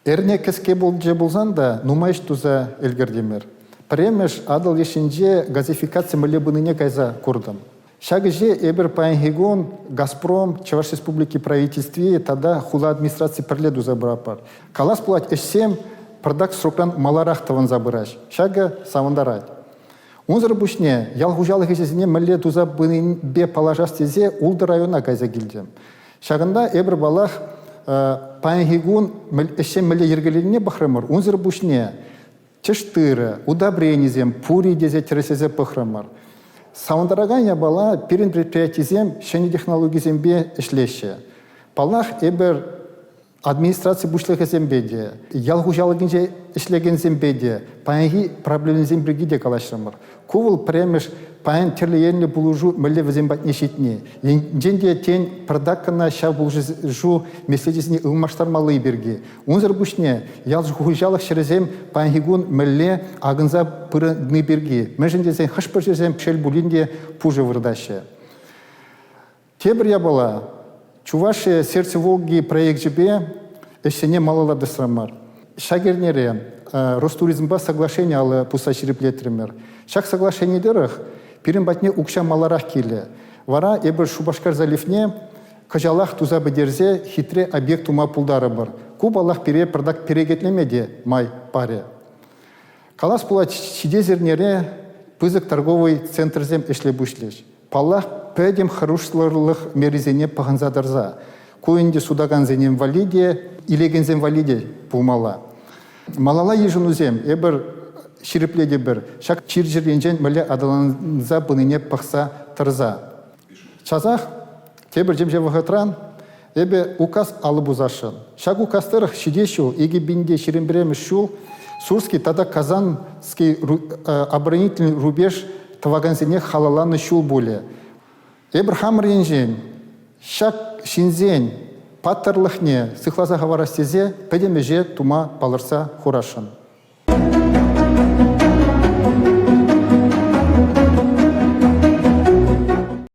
Эрне кеске болже болсан да, нумайш туза элгердемер. Премеш адал ешинже газификация млебыныне кайза курдым. Шагыже эбер паенхигон Газпром, Чуваш Республики правительстве, тогда хула администрации приледу забрапар. Калас плать эшсем продакт срокран маларахтован забыраш. Шага савандарать. Унзыр бушне, ялгужалых ешезіне мле туза бе положастезе улды района кайза гильдем. Шагында эбер балах паенхигон эшсем мле ергелеріне бахрамар. Унзыр бушне, чештыры, удобренизем, пури дезе тересезе бахрамар. Саундырагanya бала перен предприятиезем шени технологиезембе эшлеше. Палнах эбер администрация бушлыгызембеде, ялгужалыгынже эшлегензембеде, паянги проблемзембрегиде калашрамар. Кувыл премеш паян терлеенле булужу мэлле вазембат нешитне. Енженде тень продаккана ша булужу месседесіне ылмаштармалы берге. Унзыр бушне ялгужалык шерезем паянгигун мэлле агынза пырыны берге. Межендезен хышпыр жерзем шел булинде пужы вырдаще. Тебір ябала, Чувашия сердце Волги проект жебе эшене малалады срамар. Шагернере Ростуризмба соглашение алы пуса шереплетремер. Шак соглашение дырых пирин батне укша маларах келе. Вара эбір Шубашкар заливне кажалах туза бедерзе хитре объект ума пулдары бар. Кубалах пире продакт перегетлемеде май паре. Калас пула чидезернере пызык торговый центрзем эшлебушлеш. Паллах пәдем харушларлық меризене пағынзадырза. Көйінде судаганзен инвалиде, илегензен валиде пумала. Малала ежінузем, эбір ширипледе бір, шак чиржіренжен мәлі адаланза бұныне пақса тұрза. Чазақ, тебір жемже вғытран, эбі указ алып ұзашын. Шак указтырық шидешіл, еге бінде ширенбіреміз шул, Сурский тада Казанский оборонительный рубеж таваганзене халаланы шул боле. Эбрхам ренжен, шак шинзен, паттарлықне, сықлаза ғаварастезе, пәдемеже тума балырса хурашын.